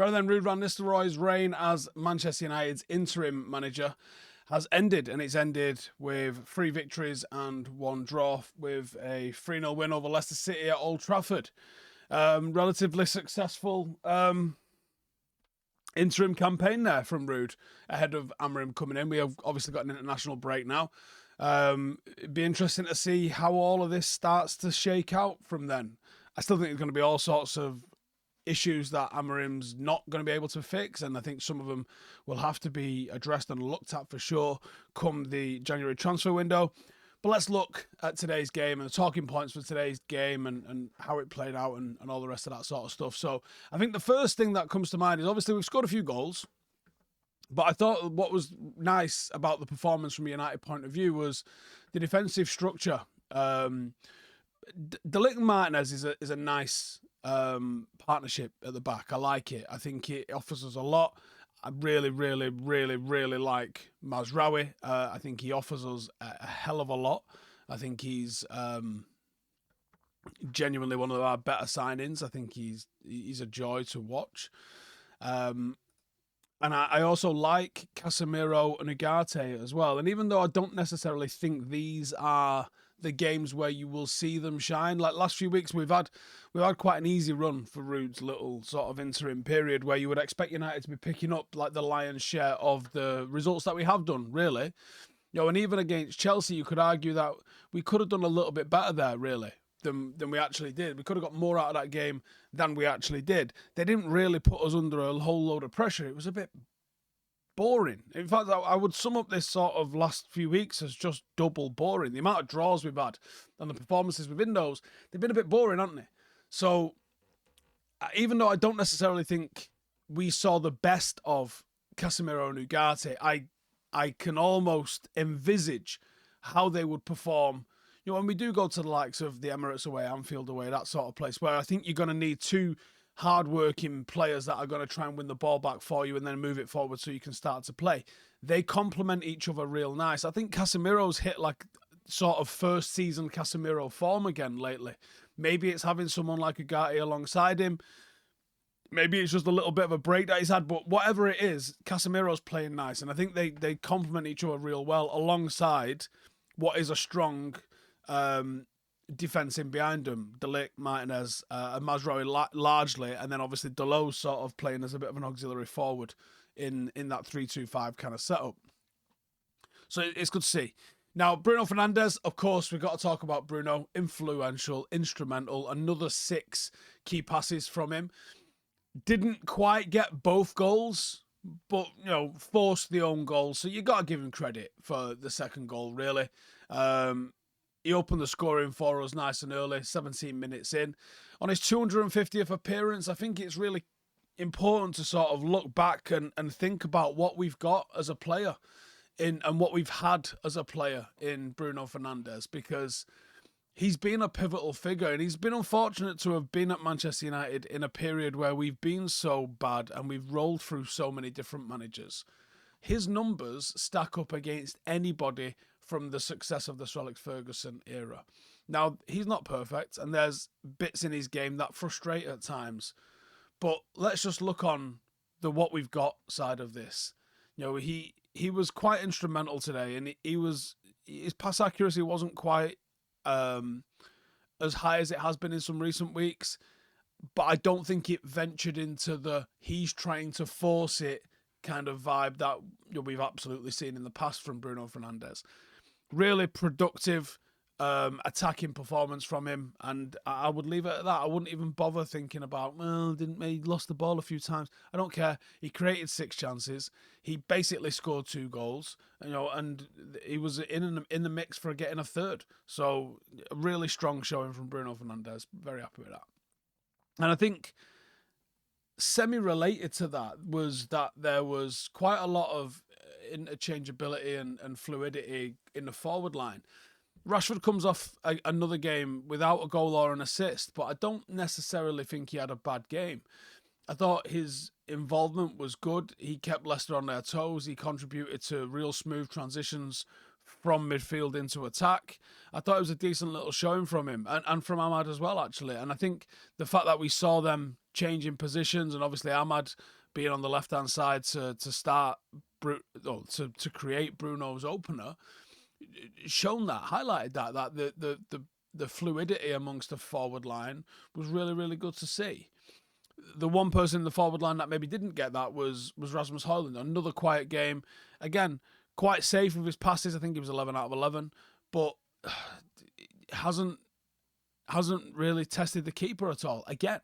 Rather than Ruud van Nistelrooy's reign as Manchester United's interim manager has ended, and it's ended with 3 victories and 1 draw, with a 3-0 win over Leicester City at Old Trafford. Relatively successful interim campaign there from Ruud ahead of Amorim coming in. We have obviously got an international break now. It'd be interesting to see how all of this starts to shake out from then. I still think there's going to be all sorts of issues that Amorim's not going to be able to fix, and I think some of them will have to be addressed and looked at for sure come the January transfer window. But let's look at today's game and the talking points for today's game and how it played out and all the rest of that sort of stuff. So I think the first thing that comes to mind is obviously we've scored a few goals, but I thought what was nice about the performance from a United point of view was the defensive structure. De Ligt and Martinez is a nice partnership at the back. I like it. I think it offers us a lot. I really like Mazraoui. I think he offers us a hell of a lot. I think he's genuinely one of our better signings. I think he's a joy to watch. And I also like Casemiro and Ugarte as well. And even though I don't necessarily think these are the games where you will see them shine, like last few weeks we've had quite an easy run for Ruud's little sort of interim period where you would expect United to be picking up like the lion's share of the results that we have done, really. You know, and even against Chelsea, you could argue that we could have done a little bit better there, really, than we actually did. We could have got more out of that game than we actually did. They didn't really put us under a whole load of pressure. It was a bit boring. In fact, I would sum up this sort of last few weeks as just double boring. The amount of draws we've had and the performances within those, they've been a bit boring, haven't they? So even though I don't necessarily think we saw the best of Casemiro and Ugarte, I can almost envisage how they would perform. You know, when we do go to the likes of the Emirates away, Anfield away, that sort of place, where I think you're going to need 2 hard-working players that are going to try and win the ball back for you and then move it forward so you can start to play. They complement each other real nice. I think Casemiro's hit like sort of first season Casemiro form again lately. Maybe it's having someone like Ugarte alongside him. Maybe it's just a little bit of a break that he's had, but whatever it is, Casemiro's playing nice, and I think they complement each other real well alongside what is a strong defence in behind them. De Ligt, Martinez, and Mazraoui largely, and then obviously Dalot's sort of playing as a bit of an auxiliary forward in that 3-2-5 kind of setup. So it's good to see. Now, Bruno Fernandes, of course, we've got to talk about Bruno. Influential, instrumental, another 6 key passes from him. Didn't quite get both goals, but, you know, forced the own goal. So you got to give him credit for the second goal, really. He opened the scoring for us nice and early, 17 minutes in. On his 250th appearance, I think it's really important to sort of look back and think about what we've got as a player and what we've had as a player in Bruno Fernandes, because he's been a pivotal figure, and he's been unfortunate to have been at Manchester United in a period where we've been so bad and we've rolled through so many different managers. His numbers stack up against anybody from the success of the Sir Alex Ferguson era. Now, he's not perfect, and there's bits in his game that frustrate at times, but let's just look on the what we've got side of this. You know, he was quite instrumental today, and his pass accuracy wasn't quite as high as it has been in some recent weeks, but I don't think it ventured into the he's trying to force it kind of vibe that, you know, we've absolutely seen in the past from Bruno Fernandes. Really productive attacking performance from him, and I would leave it at that. I wouldn't even bother thinking about, well, he lost the ball a few times. I don't care. He created 6 chances. He basically scored 2 goals, you know, and he was in the mix for getting a 3rd. So a really strong showing from Bruno Fernandes. Very happy with that. And I think semi-related to that was that there was quite a lot of interchangeability and fluidity in the forward line. Rashford comes off another game without a goal or an assist, but I don't necessarily think he had a bad game. I thought his involvement was good. He kept Leicester on their toes. He contributed to real smooth transitions from midfield into attack. I thought it was a decent little showing from him and from Ahmad as well, actually. And I think the fact that we saw them changing positions, and obviously Ahmad being on the left-hand side to start, to create Bruno's opener, shown that, highlighted that the fluidity amongst the forward line was really, really good to see. The one person in the forward line that maybe didn't get that was Rasmus Højlund. Another quiet game. Again, quite safe with his passes. I think he was 11 out of 11, but hasn't really tested the keeper at all. Again,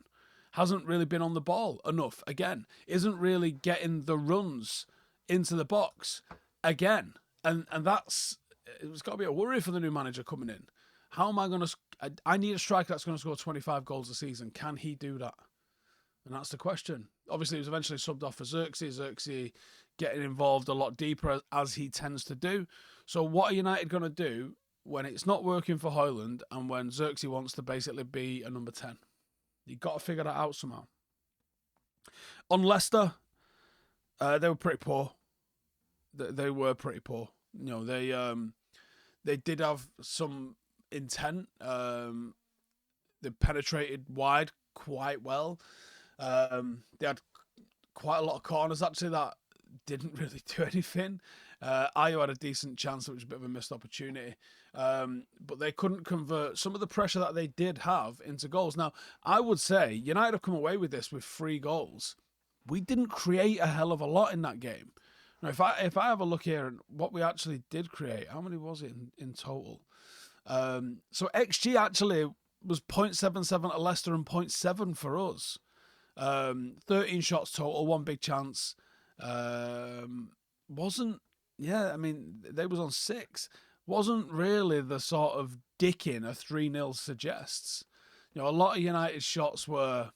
hasn't really been on the ball enough. Again, isn't really getting the runs into the box. Again, and it's got to be a worry for the new manager coming in. How am I going to? I need a striker that's going to score 25 goals a season. Can he do that? And that's the question. Obviously, he was eventually subbed off for Xerxes. Xerxes getting involved a lot deeper as he tends to do. So what are United going to do when it's not working for Højlund and when Xerxes wants to basically be a number 10? You've got to figure that out somehow. On Leicester, they were pretty poor. They were pretty poor. You know, they did have some intent. They penetrated wide quite well. They had quite a lot of corners actually that didn't really do anything. Ayew had a decent chance, which was a bit of a missed opportunity. But they couldn't convert some of the pressure that they did have into goals. Now, I would say United have come away with this with 3 goals. We didn't create a hell of a lot in that game. Now, if I have a look here and what we actually did create, how many was it in total? So XG actually was 0.77 at Leicester and 0.7 for us. 13 shots total, 1 big chance. Wasn't, I mean, they was on 6. Wasn't really the sort of dicking a 3-0 suggests. You know, a lot of United shots were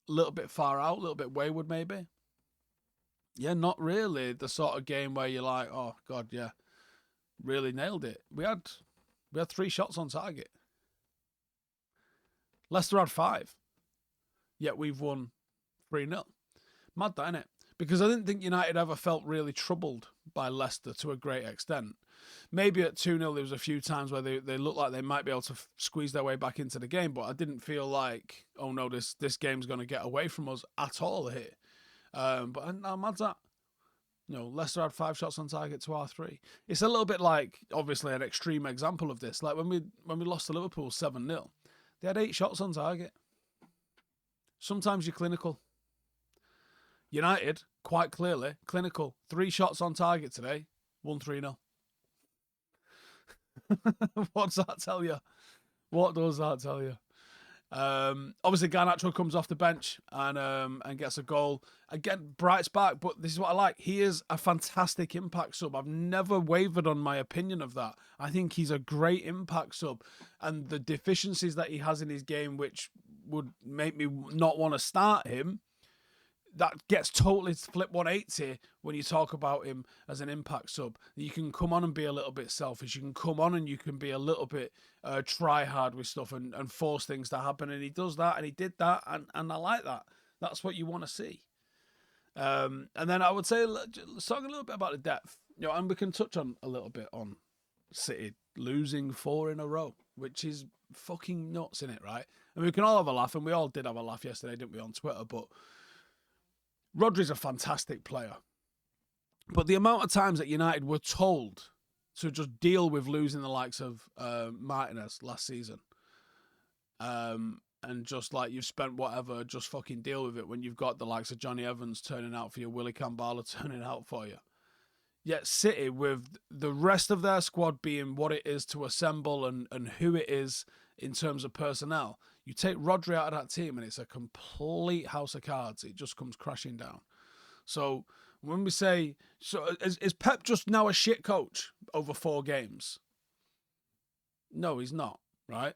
a little bit far out, a little bit wayward maybe. Yeah, not really the sort of game where you're like, oh God, yeah, really nailed it. We had 3 shots on target. Leicester had 5. Yet we've won 3-0. Mad that, innit? Because I didn't think United ever felt really troubled by Leicester to a great extent. Maybe at 2-0 there was a few times where they looked like they might be able to squeeze their way back into the game, but I didn't feel like, oh no, this game's going to get away from us at all here. But no, mad that. You know, Leicester had 5 shots on target to our 3. It's a little bit like, obviously, an extreme example of this. Like when we lost to Liverpool 7-0, they had 8 shots on target. Sometimes you're clinical. United, quite clearly, clinical. 3 shots on target today, won 3-0. What does that tell you? What does that tell you? Obviously, Garnacho comes off the bench and gets a goal. Again, Bright's back, but this is what I like. He is a fantastic impact sub. I've never wavered on my opinion of that. I think he's a great impact sub. And the deficiencies that he has in his game, which would make me not want to start him, that gets totally flipped 180 when you talk about him as an impact sub. You can come on and be a little bit selfish. You can come on and you can be a little bit try hard with stuff and force things to happen. And he does that and he did that. And I like that. That's what you want to see. And then I would say, let's talk a little bit about the depth. You know, and we can touch on a little bit on City losing 4 in a row, which is fucking nuts, isn't it, right? And we can all have a laugh, and we all did have a laugh yesterday, didn't we, on Twitter, but Rodri's a fantastic player. But the amount of times that United were told to just deal with losing the likes of Martinez last season, and just like you've spent whatever, just fucking deal with it when you've got the likes of Johnny Evans turning out for you, Willy Kambala turning out for you. Yet City, with the rest of their squad being what it is to assemble and who it is in terms of personnel, you take Rodri out of that team and it's a complete house of cards. It just comes crashing down. So when we say, so is Pep just now a shit coach over 4 games? No, he's not, right?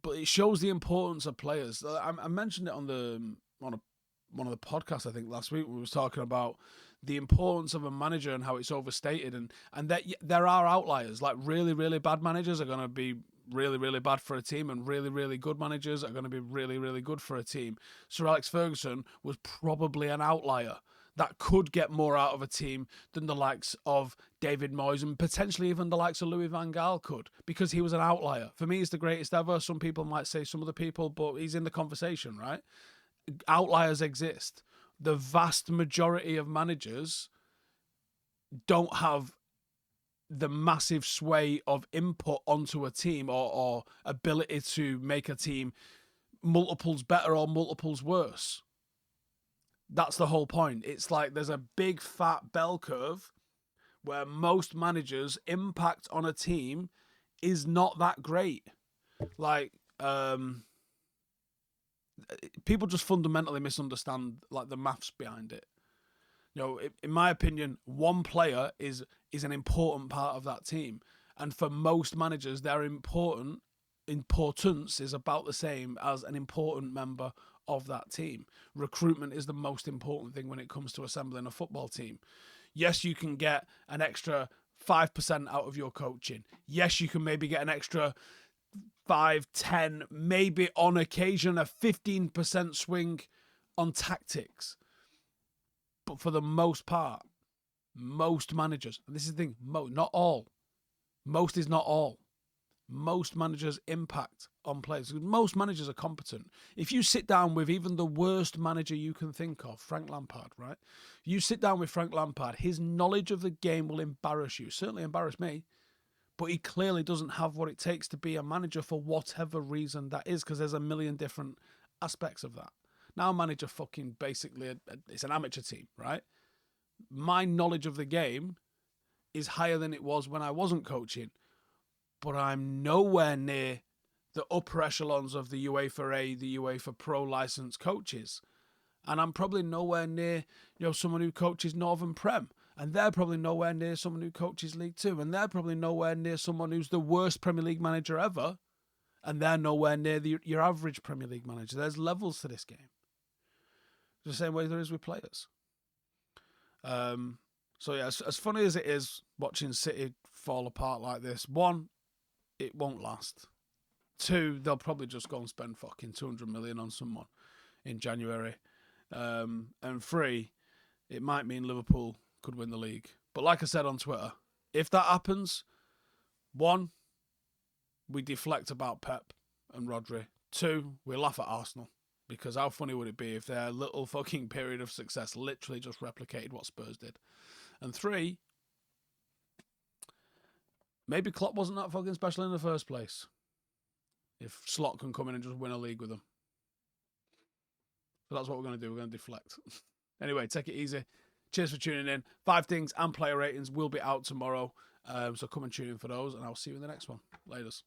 But it shows the importance of players. I mentioned it on one of the podcasts, I think, last week. We was talking about the importance of a manager and how it's overstated, and that there are outliers. Like really, really bad managers are going to be really, really bad for a team, and really, really good managers are going to be really, really good for a team. Sir Alex Ferguson was probably an outlier. that could get more out of a team than the likes of David Moyes and potentially even the likes of Louis van Gaal could, because he was an outlier. For me, he's the greatest ever. Some people might say some other people, but he's in the conversation, right? Outliers exist. The vast majority of managers don't have the massive sway of input onto a team or ability to make a team multiples better or multiples worse. That's the whole point. It's like there's a big fat bell curve where most managers' impact on a team is not that great. Like, people just fundamentally misunderstand like the maths behind it. You know, in my opinion, one player is an important part of that team, and for most managers, their importance is about the same as an important member of that team. Recruitment is the most important thing when it comes to assembling a football team. Yes, you can get an extra 5% out of your coaching. Yes, you can maybe get an extra 5, 10, maybe on occasion a 15% swing on tactics. But for the most part, most managers, and this is the thing, not all. Most is not all. Most managers' impact on players. Most managers are competent. If you sit down with even the worst manager you can think of, Frank Lampard, right? You sit down with Frank Lampard, his knowledge of the game will embarrass you. Certainly embarrass me. But he clearly doesn't have what it takes to be a manager for whatever reason that is, because there's a million different aspects of that. Now manager fucking basically, it's an amateur team, right? My knowledge of the game is higher than it was when I wasn't coaching. But I'm nowhere near the upper echelons of the UEFA A, the UEFA Pro licensed coaches. And I'm probably nowhere near, someone who coaches Northern Prem. And they're probably nowhere near someone who coaches League Two. And they're probably nowhere near someone who's the worst Premier League manager ever. And they're nowhere near your average Premier League manager. There's levels to this game. The same way there is with players. So yeah, as funny as it is watching City fall apart like this, one, it won't last. Two, they'll probably just go and spend fucking 200 million on someone in January. And three, it might mean Liverpool could win the league. But like I said on Twitter, if that happens, one, we deflect about Pep and Rodri. Two, we laugh at Arsenal. Because how funny would it be if their little fucking period of success literally just replicated what Spurs did? And three, maybe Klopp wasn't that fucking special in the first place. If Slot can come in and just win a league with them. So that's what we're going to do. We're going to deflect. Anyway, take it easy. Cheers for tuning in. 5 things and player ratings will be out tomorrow. So come and tune in for those, and I'll see you in the next one. Laters.